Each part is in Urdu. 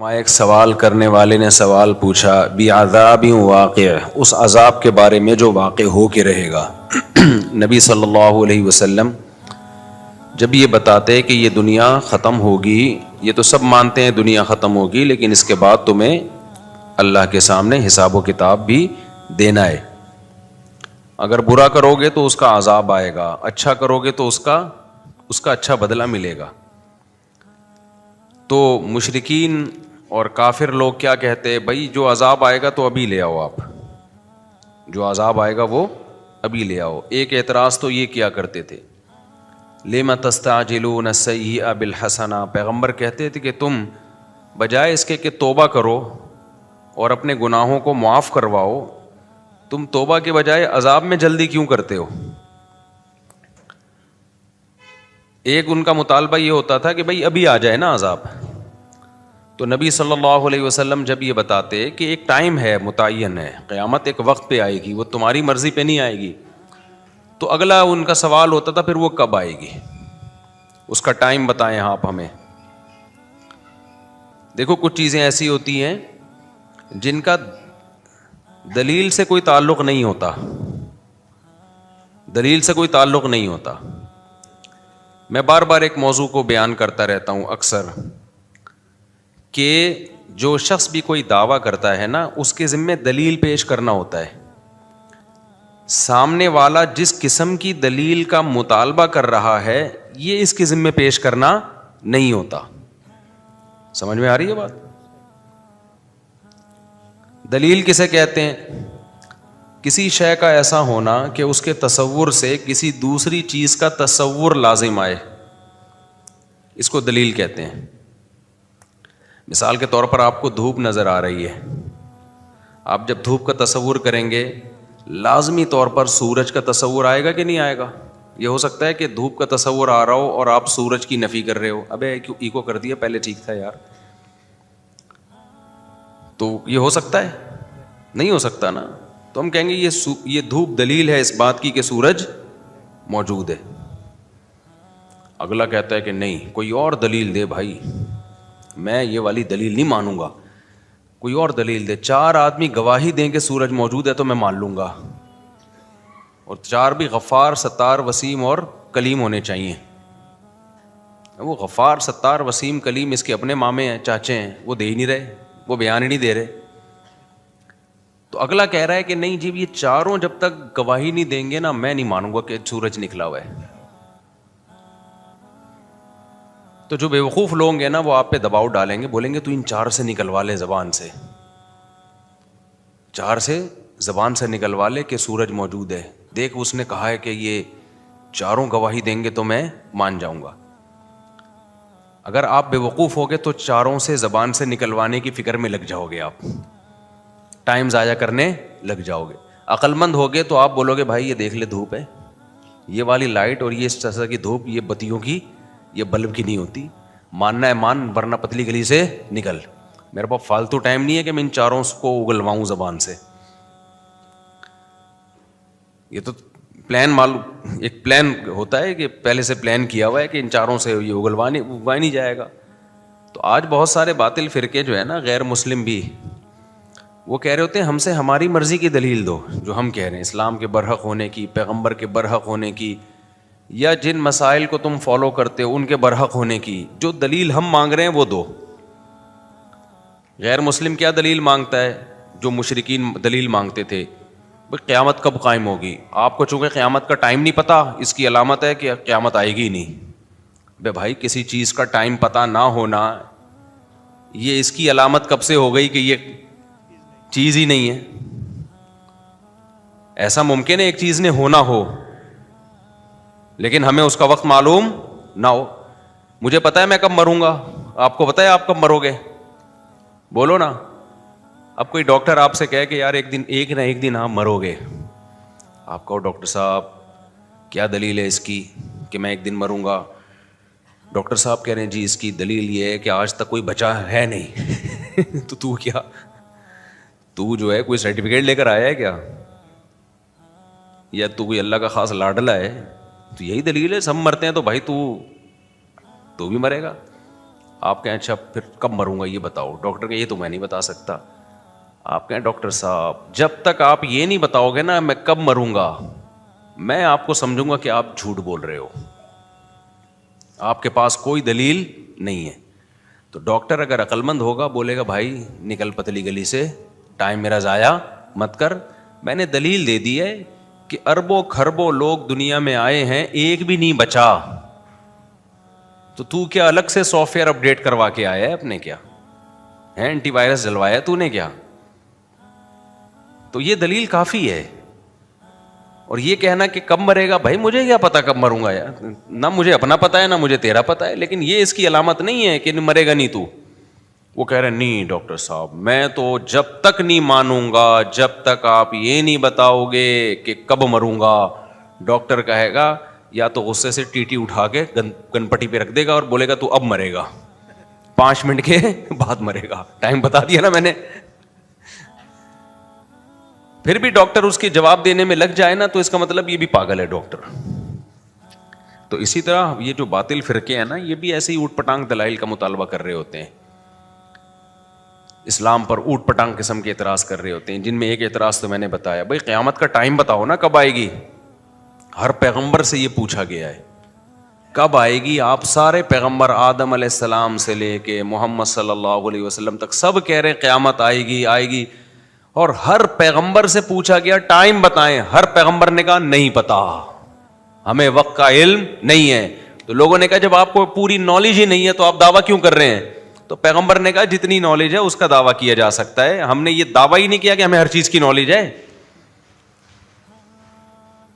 وہاں ایک سوال کرنے والے نے سوال پوچھا بعذاب واقع، اس عذاب کے بارے میں جو واقع ہو کے رہے گا۔ نبی صلی اللہ علیہ وسلم جب یہ بتاتے کہ یہ دنیا ختم ہوگی، یہ تو سب مانتے ہیں دنیا ختم ہوگی، لیکن اس کے بعد تمہیں اللہ کے سامنے حساب و کتاب بھی دینا ہے۔ اگر برا کرو گے تو اس کا عذاب آئے گا، اچھا کرو گے تو اس کا اچھا بدلہ ملے گا۔ تو مشرکین اور کافر لوگ کیا کہتے ہیں؟ بھائی جو عذاب آئے گا تو ابھی لے آؤ، آپ جو عذاب آئے گا وہ ابھی لے آؤ۔ ایک اعتراض تو یہ کیا کرتے تھے، لِمَ تَسْتَعْجِلُونَ السَّيِّئَ بِالْحَسَنَةِ، پیغمبر کہتے تھے کہ تم بجائے اس کے کہ توبہ کرو اور اپنے گناہوں کو معاف کرواؤ، تم توبہ کے بجائے عذاب میں جلدی کیوں کرتے ہو؟ ایک ان کا مطالبہ یہ ہوتا تھا کہ بھائی ابھی آ جائے نا عذاب۔ تو نبی صلی اللہ علیہ وسلم جب یہ بتاتے کہ ایک ٹائم ہے، متعین ہے، قیامت ایک وقت پہ آئے گی، وہ تمہاری مرضی پہ نہیں آئے گی، تو اگلا ان کا سوال ہوتا تھا پھر وہ کب آئے گی، اس کا ٹائم بتائیں آپ ہمیں۔ دیکھو کچھ چیزیں ایسی ہوتی ہیں جن کا دلیل سے کوئی تعلق نہیں ہوتا، دلیل سے کوئی تعلق نہیں ہوتا۔ میں بار بار ایک موضوع کو بیان کرتا رہتا ہوں اکثر، کہ جو شخص بھی کوئی دعویٰ کرتا ہے نا، اس کے ذمے دلیل پیش کرنا ہوتا ہے۔ سامنے والا جس قسم کی دلیل کا مطالبہ کر رہا ہے، یہ اس کے ذمے پیش کرنا نہیں ہوتا۔ سمجھ میں آ رہی ہے بات؟ دلیل کسے کہتے ہیں؟ کسی شے کا ایسا ہونا کہ اس کے تصور سے کسی دوسری چیز کا تصور لازم آئے، اس کو دلیل کہتے ہیں۔ مثال کے طور پر آپ کو دھوپ نظر آ رہی ہے، آپ جب دھوپ کا تصور کریں گے لازمی طور پر سورج کا تصور آئے گا کہ نہیں آئے گا؟ یہ ہو سکتا ہے کہ دھوپ کا تصور آ رہا ہو اور آپ سورج کی نفی کر رہے ہو، ابے کیوں ایکو کر دیا، پہلے ٹھیک تھا یار۔ تو یہ ہو سکتا ہے؟ نہیں ہو سکتا نا۔ تو ہم کہیں گے یہ دھوپ دلیل ہے اس بات کی کہ سورج موجود ہے۔ اگلا کہتا ہے کہ نہیں، کوئی اور دلیل دے بھائی، میں یہ والی دلیل نہیں مانوں گا، کوئی اور دلیل دے۔ چار آدمی گواہی دیں کہ سورج موجود ہے تو میں مان لوں گا، اور چار بھی غفار، ستار، وسیم اور کلیم ہونے چاہیے۔ وہ غفار، ستار، وسیم، کلیم اس کے اپنے مامے ہیں، چاچے ہیں، وہ دے ہی نہیں رہے، وہ بیان ہی نہیں دے رہے۔ تو اگلا کہہ رہا ہے کہ نہیں جی، یہ چاروں جب تک گواہی نہیں دیں گے نا، میں نہیں مانوں گا کہ سورج نکلا ہوا ہے۔ تو جو بیوقوف لوگ ہیں نا، وہ آپ پہ دباؤ ڈالیں گے، بولیں گے تو ان چار سے نکلوا لے، زبان سے، چار سے زبان سے نکلوا لے کہ سورج موجود ہے، دیکھ اس نے کہا ہے کہ یہ چاروں گواہی دیں گے تو میں مان جاؤں گا۔ اگر آپ بیوقوف ہوگے تو چاروں سے زبان سے نکلوانے کی فکر میں لگ جاؤ گے، آپ ٹائم ضائع کرنے لگ جاؤ گے۔ عقل مند ہوگے تو آپ بولو گے بھائی یہ دیکھ لے دھوپ ہے، یہ والی لائٹ اور یہ اس طرح کی دھوپ، یہ بتیوں کی، یہ بلب کی نہیں ہوتی، ماننا ہے مان، ورنہ پتلی گلی سے نکل۔ میرے پاس فالتو ٹائم نہیں ہے کہ میں ان چاروں کو اگلواؤں زبان سے۔ یہ تو پلان معلوم، ایک پلان ہوتا ہے کہ پہلے سے پلان کیا ہوا ہے کہ ان چاروں سے یہ اگلوا نہیں جائے گا۔ تو آج بہت سارے باطل فرقے جو ہے نا، غیر مسلم بھی، وہ کہہ رہے ہوتے ہیں ہم سے ہماری مرضی کی دلیل دو، جو ہم کہہ رہے ہیں اسلام کے برحق ہونے کی، پیغمبر کے برحق ہونے کی، یا جن مسائل کو تم فالو کرتے ہو ان کے برحق ہونے کی، جو دلیل ہم مانگ رہے ہیں وہ دو۔ غیر مسلم کیا دلیل مانگتا ہے؟ جو مشرکین دلیل مانگتے تھے، قیامت کب قائم ہوگی؟ آپ کو چونکہ قیامت کا ٹائم نہیں پتا، اس کی علامت ہے کہ قیامت آئے گی نہیں۔ بے بھائی کسی چیز کا ٹائم پتا نہ ہونا، یہ اس کی علامت کب سے ہو گئی کہ یہ چیز ہی نہیں ہے؟ ایسا ممکن ہے ایک چیز نے ہونا ہو لیکن ہمیں اس کا وقت معلوم نہ ہو۔ مجھے پتا ہے میں کب مروں گا، آپ کو پتا ہے آپ کب مرو گے؟ بولو نا۔ اب کوئی ڈاکٹر آپ سے کہے کہ یار ایک نہ ایک دن آپ مرو گے، آپ کہو ڈاکٹر صاحب کیا دلیل ہے اس کی کہ میں ایک دن مروں گا؟ ڈاکٹر صاحب کہہ رہے ہیں جی اس کی دلیل یہ ہے کہ آج تک کوئی بچا ہے نہیں۔ تو کیا، تو جو ہے کوئی سرٹیفکیٹ لے کر آیا ہے کیا، یا تو کوئی اللہ کا خاص لاڈلا ہے؟ تو یہی دلیل ہے، سب مرتے ہیں تو بھائی تو بھی مرے گا۔ آپ کہیں اچھا پھر کب مروں گا یہ بتاؤ. ڈاکٹر کہ یہ تو میں نہیں بتا سکتا. آپ کہیں ڈاکٹر صاحب جب تک آپ یہ نہیں بتاؤ گے نا میں کب مروں گا, میں آپ کو سمجھوں گا کہ آپ جھوٹ بول رہے ہو, آپ کے پاس کوئی دلیل نہیں ہے. تو ڈاکٹر اگر عقل مند ہوگا بولے گا بھائی نکل پتلی گلی سے, ٹائم میرا ضائع مت کر, میں نے دلیل دے دی ہے کہ اربوں کھربوں لوگ دنیا میں آئے ہیں ایک بھی نہیں بچا, تو کیا الگ سے سافٹ ویئر اپڈیٹ کروا کے آیا ہے اپنے, کیا ہے اینٹی وائرس جلوایا تو نے کیا؟ تو یہ دلیل کافی ہے. اور یہ کہنا کہ کب مرے گا, بھائی مجھے کیا پتا کب مروں گا یار, نہ مجھے اپنا پتا ہے نہ مجھے تیرا پتا ہے, لیکن یہ اس کی علامت نہیں ہے کہ مرے گا نہیں تو. وہ کہہ رہے نہیں ڈاکٹر صاحب میں تو جب تک نہیں مانوں گا جب تک آپ یہ نہیں بتاؤ گے کہ کب مروں گا. ڈاکٹر کہے گا یا تو غصے سے ٹی اٹھا کے گن پٹی پہ رکھ دے گا اور بولے گا تو اب مرے گا, 5 منٹ کے بعد مرے گا, ٹائم بتا دیا نا میں نے. پھر بھی ڈاکٹر اس کے جواب دینے میں لگ جائے نا تو اس کا مطلب یہ بھی پاگل ہے ڈاکٹر. تو اسی طرح یہ جو باطل فرقے ہیں نا یہ بھی ایسے ہی اوٹ پٹانگ دلائل کا مطالبہ کر رہے ہوتے ہیں, اسلام پر اوٹ پٹانگ قسم کے اعتراض کر رہے ہوتے ہیں, جن میں ایک اعتراض تو میں نے بتایا, بھائی قیامت کا ٹائم بتاؤ نا کب آئے گی. ہر پیغمبر سے یہ پوچھا گیا ہے کب آئے گی. آپ سارے پیغمبر آدم علیہ السلام سے لے کے محمد صلی اللہ علیہ وسلم تک سب کہہ رہے ہیں قیامت آئے گی آئے گی, اور ہر پیغمبر سے پوچھا گیا ٹائم بتائیں, ہر پیغمبر نے کہا نہیں پتا, ہمیں وقت کا علم نہیں ہے. تو لوگوں نے کہا جب آپ کو پوری نالج ہی نہیں ہے تو آپ دعویٰ کیوں کر رہے ہیں؟ تو پیغمبر نے کہا جتنی نالج ہے اس کا دعویٰ کیا جا سکتا ہے, ہم نے یہ دعویٰ ہی نہیں کیا کہ ہمیں ہر چیز کی نالج ہے.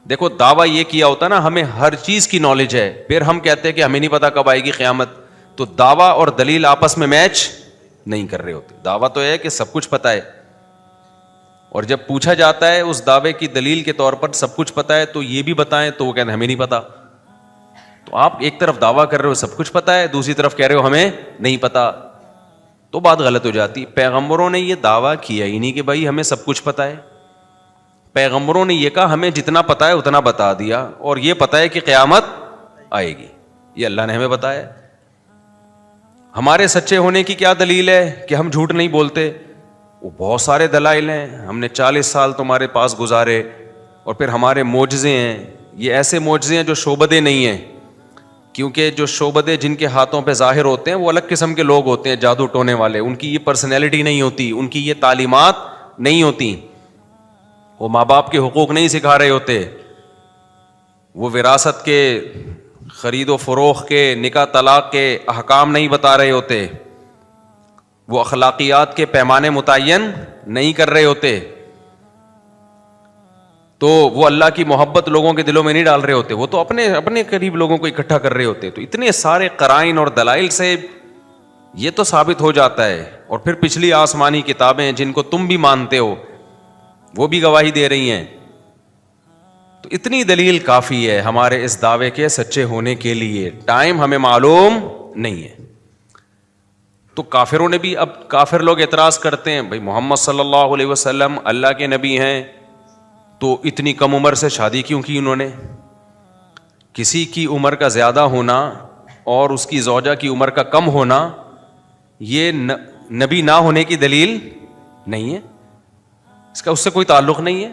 دیکھو دعویٰ یہ کیا ہوتا نا ہمیں ہر چیز کی نالج ہے, پھر ہم کہتے ہیں کہ ہمیں نہیں پتا کب آئے گی قیامت, تو دعویٰ اور دلیل آپس میں میچ نہیں کر رہے ہوتے. دعویٰ تو ہے کہ سب کچھ پتا ہے, اور جب پوچھا جاتا ہے اس دعوے کی دلیل کے طور پر سب کچھ پتا ہے تو یہ بھی بتائیں, تو وہ کہتے ہیں ہمیں نہیں پتا. تو آپ ایک طرف دعویٰ کر رہے ہو سب کچھ پتا ہے, دوسری طرف کہہ رہے ہو ہمیں نہیں پتا, تو بات غلط ہو جاتی. پیغمبروں نے یہ دعویٰ کیا ہی نہیں کہ بھائی ہمیں سب کچھ پتا ہے. پیغمبروں نے یہ کہا ہمیں جتنا پتا ہے اتنا بتا دیا, اور یہ پتا ہے کہ قیامت آئے گی, یہ اللہ نے ہمیں بتایا. ہمارے سچے ہونے کی کیا دلیل ہے کہ ہم جھوٹ نہیں بولتے؟ وہ بہت سارے دلائل ہیں, ہم نے 40 سال تمہارے پاس گزارے, اور پھر ہمارے معجزے ہیں, یہ ایسے معجزے ہیں جو شعبدے نہیں ہیں, کیونکہ جو شعبدے جن کے ہاتھوں پہ ظاہر ہوتے ہیں وہ الگ قسم کے لوگ ہوتے ہیں, جادو ٹونے والے, ان کی یہ پرسنالٹی نہیں ہوتی, ان کی یہ تعلیمات نہیں ہوتی, وہ ماں باپ کے حقوق نہیں سکھا رہے ہوتے, وہ وراثت کے خرید و فروخت کے نکاح طلاق کے احکام نہیں بتا رہے ہوتے, وہ اخلاقیات کے پیمانے متعین نہیں کر رہے ہوتے, تو وہ اللہ کی محبت لوگوں کے دلوں میں نہیں ڈال رہے ہوتے, وہ تو اپنے قریب لوگوں کو اکٹھا کر رہے ہوتے. تو اتنے سارے قرائن اور دلائل سے یہ تو ثابت ہو جاتا ہے. اور پھر پچھلی آسمانی کتابیں جن کو تم بھی مانتے ہو وہ بھی گواہی دے رہی ہیں. تو اتنی دلیل کافی ہے ہمارے اس دعوے کے سچے ہونے کے لیے. ٹائم ہمیں معلوم نہیں ہے. تو کافروں نے بھی, اب کافر لوگ اعتراض کرتے ہیں بھائی محمد صلی اللہ علیہ وسلم اللہ کے نبی ہیں تو اتنی کم عمر سے شادی کیوں کی انہوں نے؟ کسی کی عمر کا زیادہ ہونا اور اس کی زوجہ کی عمر کا کم ہونا یہ نبی نہ ہونے کی دلیل نہیں ہے, اس کا اس سے کوئی تعلق نہیں ہے.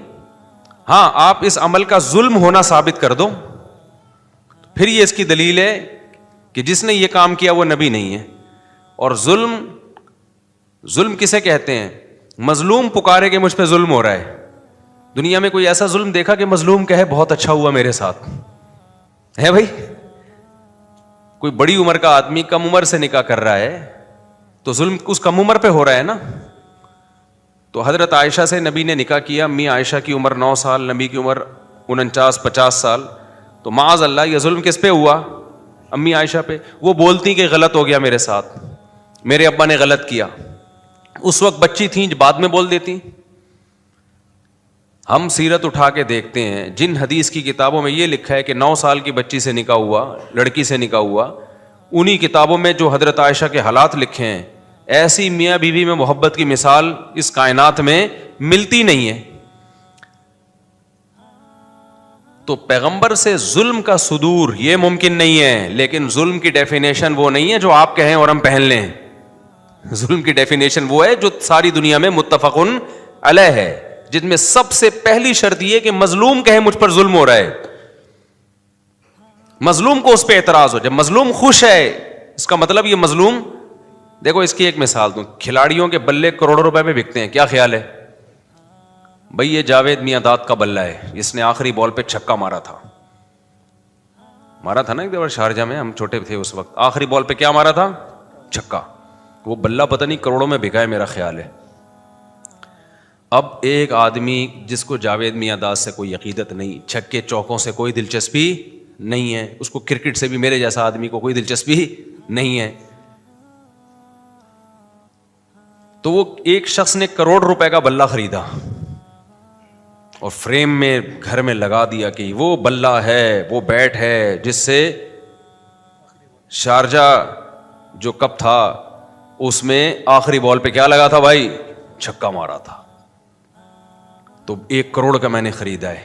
ہاں آپ اس عمل کا ظلم ہونا ثابت کر دو, پھر یہ اس کی دلیل ہے کہ جس نے یہ کام کیا وہ نبی نہیں ہے. اور ظلم کسے کہتے ہیں؟ مظلوم پکارے کہ مجھ پہ ظلم ہو رہا ہے. دنیا میں کوئی ایسا ظلم دیکھا کہ مظلوم کہے بہت اچھا ہوا میرے ساتھ ہے؟ بھائی کوئی بڑی عمر کا آدمی کم عمر سے نکاح کر رہا ہے تو ظلم اس کم عمر پہ ہو رہا ہے نا. تو حضرت عائشہ سے نبی نے نکاح کیا, امی عائشہ کی عمر 9 سال, نبی کی عمر 49-50 سال. تو معاذ اللہ یہ ظلم کس پہ ہوا؟ امی عائشہ پہ. وہ بولتی کہ غلط ہو گیا میرے ساتھ, میرے ابا نے غلط کیا. اس وقت بچی تھیں, بعد میں بول دیتی. ہم سیرت اٹھا کے دیکھتے ہیں, جن حدیث کی کتابوں میں یہ لکھا ہے کہ 9 سال کی بچی سے نکاح ہوا, لڑکی سے نکاح ہوا, انہی کتابوں میں جو حضرت عائشہ کے حالات لکھے ہیں, ایسی میاں بیوی میں محبت کی مثال اس کائنات میں ملتی نہیں ہے. تو پیغمبر سے ظلم کا صدور یہ ممکن نہیں ہے، لیکن ظلم کی ڈیفینیشن وہ نہیں ہے جو آپ کہیں اور ہم پہن لیں. ظلم کی ڈیفینیشن وہ ہے جو ساری دنیا میں متفقن علیہ ہے، جن میں سب سے پہلی شرط یہ کہ مظلوم کہے مجھ پر ظلم ہو رہا ہے، مظلوم کو اس پہ اعتراض ہو. جب مظلوم خوش ہے اس کا مطلب یہ مظلوم. دیکھو اس کی ایک مثال دوں، کھلاڑیوں کے بلے کروڑوں روپے میں بکتے ہیں، کیا خیال ہے بھئی؟ یہ جاوید میاں داد کا بلہ ہے، اس نے آخری بال پہ چھکا مارا تھا نا ایک دفعہ شارجہ میں، ہم چھوٹے تھے اس وقت. آخری بال پہ کیا مارا تھا؟ چھکا. وہ بلہ پتہ نہیں کروڑوں میں بکا ہے میرا خیال ہے. اب ایک آدمی جس کو جاوید میاں داد سے کوئی عقیدت نہیں، چھکے چوکوں سے کوئی دلچسپی نہیں ہے، اس کو کرکٹ سے بھی میرے جیسا آدمی کو کوئی دلچسپی نہیں ہے، تو وہ ایک شخص نے کروڑ روپے کا بلہ خریدا اور فریم میں گھر میں لگا دیا کہ وہ بلہ ہے، وہ بیٹ ہے جس سے شارجہ جو کپ تھا اس میں آخری بال پہ کیا لگا تھا بھائی؟ چھکا مارا تھا. تو 1 کروڑ کا میں نے خریدا ہے.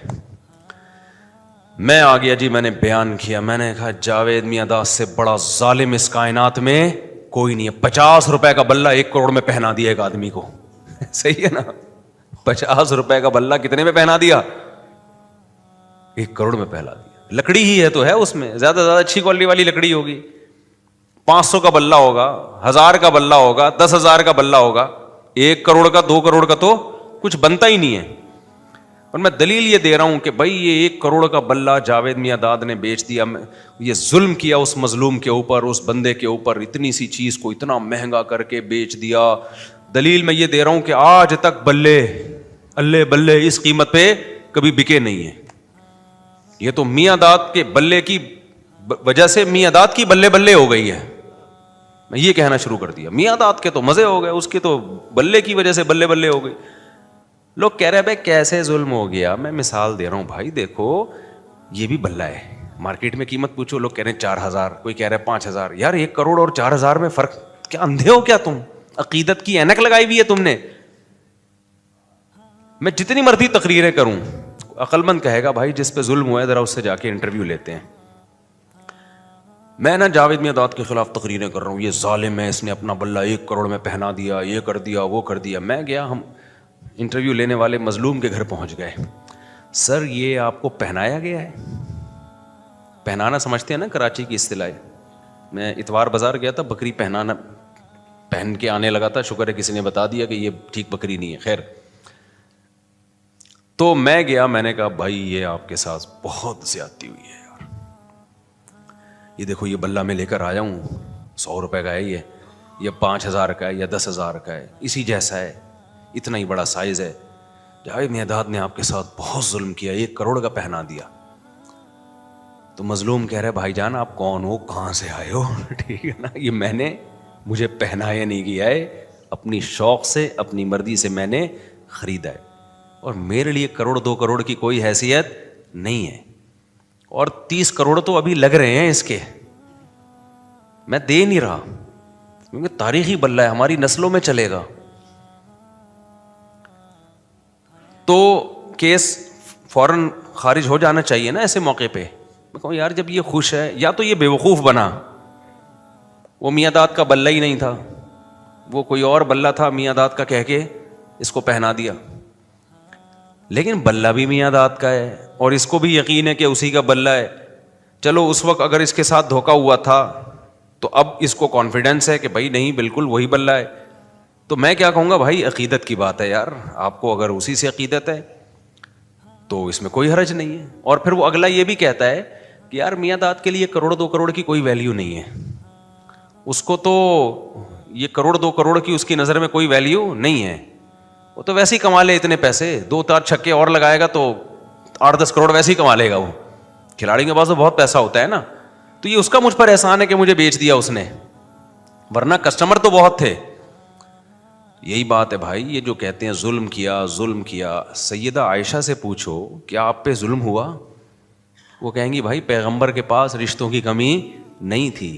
میں آ گیا جی، میں نے بیان کیا، میں نے کہا جاوید میاں داد سے بڑا ظالم اس کائنات میں کوئی نہیں ہے. 50 روپے کا بلہ 1 کروڑ میں پہنا دیا ایک آدمی کو. صحیح ہے نا؟ 50 روپے کا بلہ کتنے میں پہنا دیا؟ 1 کروڑ میں پہنا دیا. لکڑی ہی ہے تو ہے، اس میں زیادہ سے زیادہ اچھی کوالٹی والی لکڑی ہوگی. 500 کا بلہ ہوگا، 1000 کا بلہ ہوگا، 10,000 کا بلہ ہوگا. 1 کروڑ کا 2 کروڑ کا تو کچھ بنتا ہی نہیں ہے. اور میں دلیل یہ دے رہا ہوں کہ بھائی یہ 1 کروڑ کا بلہ جاوید میاں داد نے بیچ دیا، یہ ظلم کیا اس مظلوم کے اوپر، اس بندے کے اوپر، اتنی سی چیز کو اتنا مہنگا کر کے بیچ دیا. دلیل میں یہ دے رہا ہوں کہ آج تک بلے اللہ بلے اس قیمت پہ کبھی بکے نہیں ہیں. یہ تو میاں داد کے بلے کی وجہ سے میاں داد کی بلے بلے ہو گئی ہے. میں یہ کہنا شروع کر دیا میاں داد کے تو مزے ہو گئے، اس کے تو بلے کی وجہ سے بلے بلے ہو گئی. لوگ کہہ رہے ہیں بھائی کیسے ظلم ہو گیا. میں مثال دے رہا ہوں بھائی، دیکھو یہ بھی بلہ ہے، مارکیٹ میں قیمت پوچھو، لوگ کہہ رہے ہیں 4,000، کوئی کہہ رہا ہے 5,000. یار 1 کروڑ اور 4,000 میں فرق، کیا اندھے ہو کیا تم؟ عقیدت کی اینک لگائی ہوئی ہے تم نے. میں جتنی مرضی تقریریں کروں، عقل مند کہے گا بھائی جس پہ ظلم ہوا ہے ذرا اس سے جا کے انٹرویو لیتے ہیں. میں نا جاوید میاں داد کے خلاف تقریریں کر رہا ہوں، یہ ظالم ہے، اس نے اپنا بلہ 1 کروڑ میں پہنا دیا، یہ کر دیا، وہ کر دیا. میں گیا، ہم انٹرویو لینے والے مظلوم کے گھر پہنچ گئے. سر یہ آپ کو پہنایا گیا ہے؟ پہنانا سمجھتے ہیں نا کراچی کی اصطلاح. میں اتوار بازار گیا تھا، بکری پہن کے آنے لگا تھا، شکر ہے کسی نے بتا دیا کہ یہ ٹھیک بکری نہیں ہے. خیر، تو میں گیا، میں نے کہا بھائی یہ آپ کے ساتھ بہت زیادتی ہوئی ہے یار، یہ دیکھو یہ بلہ میں لے کر آیا ہوں، 100 روپے کا ہے یہ 5,000 کا ہے یا 10,000 کا ہے، اسی جیسا ہے، اتنا ہی بڑا سائز ہے. جاوید میاں داد نے آپ کے ساتھ بہت ظلم کیا، 1 کروڑ کا پہنا دیا. تو مظلوم کہہ رہے بھائی جان آپ کون ہو، کہاں سے آئے ہو؟ ٹھیک ہے نا، یہ میں نے مجھے پہنایا نہیں گیا ہے، اپنی شوق سے اپنی مرضی سے میں نے خریدا ہے، اور میرے لیے 1 کروڑ 2 کروڑ کی کوئی حیثیت نہیں ہے. اور 30 کروڑ تو ابھی لگ رہے ہیں اس کے، میں دے نہیں رہا کیونکہ تاریخی بلہ ہے، ہماری نسلوں میں چلے گا. تو کیس فوراً خارج ہو جانا چاہیے نا ایسے موقع پہ. میں کہوں یار جب یہ خوش ہے، یا تو یہ بے وقوف بنا، وہ میاں داد کا بلہ ہی نہیں تھا، وہ کوئی اور بلہ تھا میاں داد کا کہہ کے اس کو پہنا دیا. لیکن بلہ بھی میاں داد کا ہے اور اس کو بھی یقین ہے کہ اسی کا بلہ ہے. چلو اس وقت اگر اس کے ساتھ دھوکا ہوا تھا تو اب اس کو کانفیڈنس ہے کہ بھائی نہیں بالکل وہی بلہ ہے. تو میں کیا کہوں گا بھائی عقیدت کی بات ہے یار، آپ کو اگر اسی سے عقیدت ہے تو اس میں کوئی حرج نہیں ہے. اور پھر وہ اگلا یہ بھی کہتا ہے کہ یار میاں داد کے لیے 1 کروڑ 2 کروڑ کی کوئی ویلیو نہیں ہے، اس کو تو یہ 1 کروڑ 2 کروڑ کی اس کی نظر میں کوئی ویلیو نہیں ہے، وہ تو ویسے ہی کما لے اتنے پیسے، 2-4 چھکے اور لگائے گا تو 8-10 کروڑ ویسے ہی کما لے گا. وہ کھلاڑی کے پاس تو بہت پیسہ ہوتا ہے نا، تو یہ اس کا مجھ پر احسان ہے کہ مجھے بیچ دیا اس نے، ورنہ کسٹمر تو بہت تھے. یہی بات ہے بھائی، یہ جو کہتے ہیں ظلم کیا ظلم کیا، سیدہ عائشہ سے پوچھو کیا آپ پہ ظلم ہوا؟ وہ کہیں گی بھائی پیغمبر کے پاس رشتوں کی کمی نہیں تھی،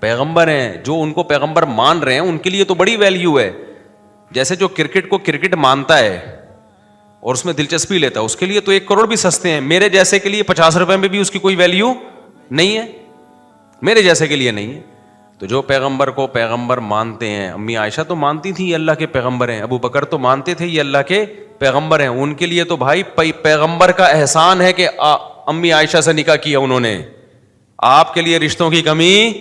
پیغمبر ہیں، جو ان کو پیغمبر مان رہے ہیں ان کے لیے تو بڑی ویلیو ہے. جیسے جو کرکٹ کو کرکٹ مانتا ہے اور اس میں دلچسپی لیتا ہے, اس کے لیے تو 1 کروڑ بھی سستے ہیں. میرے جیسے کے لیے 50 روپے میں بھی اس کی کوئی ویلیو نہیں ہے, میرے جیسے کے لیے نہیں ہے. تو جو پیغمبر کو پیغمبر مانتے ہیں, امی عائشہ تو مانتی تھی یہ اللہ کے پیغمبر ہیں, ابو بکر تو مانتے تھے یہ اللہ کے پیغمبر ہیں, ان کے لیے تو بھائی پیغمبر کا احسان ہے کہ امی عائشہ سے نکاح کیا انہوں نے. آپ کے لیے رشتوں کی کمی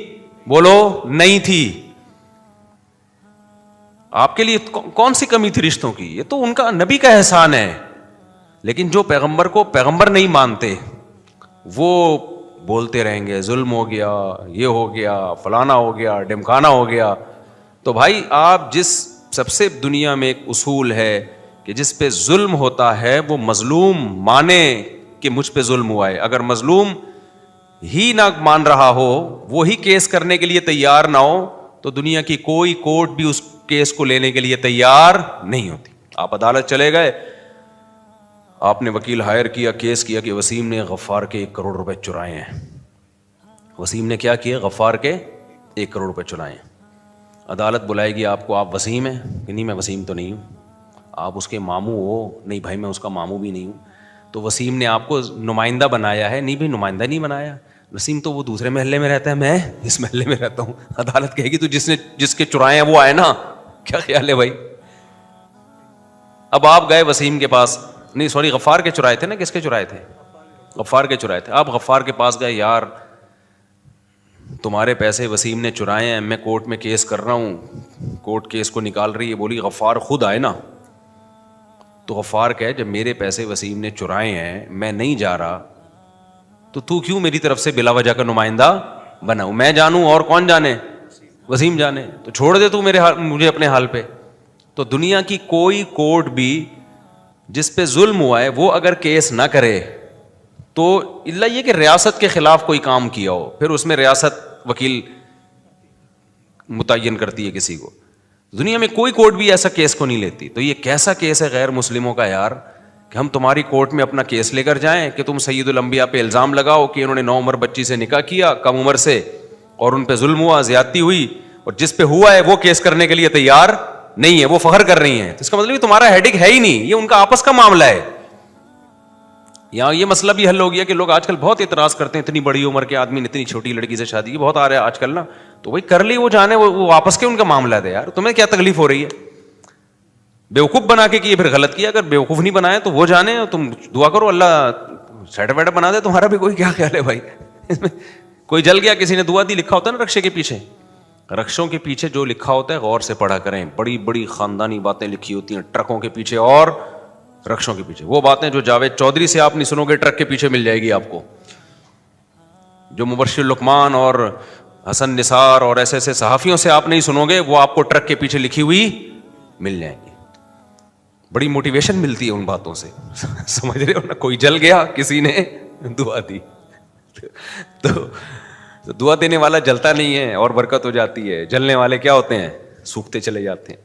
بولو نہیں تھی. آپ کے لیے کون سی کمی تھی رشتوں کی؟ یہ تو ان کا نبی کا احسان ہے. لیکن جو پیغمبر کو پیغمبر نہیں مانتے وہ بولتے رہیں گے ظلم ہو گیا, یہ ہو گیا, فلانا ہو گیا, ڈمکانا ہو گیا. تو بھائی آپ جس سب سے دنیا میں ایک اصول ہے کہ جس پہ ظلم ہوتا ہے وہ مظلوم مانے کہ مجھ پہ ظلم ہوا ہے. اگر مظلوم ہی نہ مان رہا ہو, وہی کیس کرنے کے لیے تیار نہ ہو, تو دنیا کی کوئی کورٹ بھی اس کیس کو لینے کے لیے تیار نہیں ہوتی. آپ عدالت چلے گئے, آپ نے وکیل ہائر کیا, کیس کیا کہ وسیم نے غفار کے 1 کروڑ روپے چرائے ہیں. وسیم نے کیا کیا؟ غفار کے 1 کروڑ روپے چرائے ہیں. عدالت بلائے گی آپ کو, آپ وسیم ہیں کہ نہیں؟ میں وسیم تو نہیں ہوں. آپ اس کے ماموں ہو؟ نہیں بھائی میں اس کا ماموں بھی نہیں ہوں. تو وسیم نے آپ کو نمائندہ بنایا ہے؟ نہیں بھائی نمائندہ نہیں بنایا. وسیم تو وہ دوسرے محلے میں رہتا ہے, میں اس محلے میں رہتا ہوں. عدالت کہے گی تو جس کے چرائے ہیں وہ آئے نا. کیا خیال ہے بھائی؟ اب آپ گئے وسیم کے پاس, نہیں سوری غفار کے چرائے تھے نا, کس کے چرائے تھے؟ غفار کے چرائے تھے. آپ غفار کے پاس گئے, یار تمہارے پیسے وسیم نے چرائے ہیں, میں کورٹ میں کیس کر رہا ہوں, کورٹ کیس کو نکال رہی ہے. بولی غفار خود آئے نا. تو غفار کہے جب میرے پیسے وسیم نے چرائے ہیں, میں نہیں جا رہا, تو کیوں میری طرف سے بلا وجہ کا نمائندہ بناؤں؟ میں جانوں اور کون جانے؟ وسیم جانے. تو چھوڑ دے تو مجھے اپنے حال پہ. تو دنیا کی کوئی کورٹ بھی جس پہ ظلم ہوا ہے وہ اگر کیس نہ کرے, تو اللہ یہ کہ ریاست کے خلاف کوئی کام کیا ہو, پھر اس میں ریاست وکیل متعین کرتی ہے کسی کو. دنیا میں کوئی کورٹ بھی ایسا کیس کو نہیں لیتی. تو یہ کیسا کیس ہے غیر مسلموں کا یار, کہ ہم تمہاری کورٹ میں اپنا کیس لے کر جائیں کہ تم سید الانبیاء پہ الزام لگاؤ کہ انہوں نے 9 عمر بچی سے نکاح کیا کم عمر سے, اور ان پہ ظلم ہوا, زیادتی ہوئی, اور جس پہ ہوا ہے وہ کیس کرنے کے لیے تیار نہیں ہے, وہ فخر کر رہی ہیں. تو اس کا مطلب تمہارا ہیڈک ہے ہی نہیں, یہ ان کا آپس کا معاملہ ہے. یہاں یہ مسئلہ بھی حل ہو گیا کہ لوگ آج کل بہت اعتراض کرتے ہیں, اتنی بڑی عمر کے آدمی نے اتنی چھوٹی لڑکی سے شادی کی, بہت آ رہا ہے آج کل نا. تو وہی کر لی, وہ جانے, وہ آپس کے ان کا معاملہ ہے یار, تمہیں کیا تکلیف ہو رہی ہے؟ بیوقوف بنا کے کیے پھر غلط کیا, اگر بیوقوف نہیں بنائے تو وہ جانے, تم دعا کرو اللہ سیٹ ویٹ بنا دے تمہارا بھی. کوئی کیا خیال ہے بھائی اس میں؟ کوئی جل گیا, کسی نے دعا دی, لکھا ہوتا ہے نا رکشے کے پیچھے, رکشوں کے پیچھے جو لکھا ہوتا ہے غور سے پڑھا کریں, بڑی بڑی خاندانی باتیں لکھی ہوتی ہیں ٹرکوں کے پیچھے اور رکشوں کے پیچھے. وہ باتیں جو جاوید چودھری سے آپ نہیں سنو گے, ٹرک کے پیچھے مل جائے گی آپ کو. جو مبشر لقمان اور حسن نثار اور ایسے ایسے صحافیوں سے آپ نہیں سنو گے, وہ آپ کو ٹرک کے پیچھے لکھی ہوئی مل جائیں گی. بڑی موٹیویشن ملتی ہے ان باتوں سے, سمجھ رہے ہو نا. کوئی جل گیا, کسی نے دعا دی, تو دعا دینے والا جلتا نہیں ہے اور برکت ہو جاتی ہے, جلنے والے کیا ہوتے ہیں؟ سوکھتے چلے جاتے ہیں.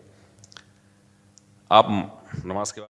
آپ نماز کے بعد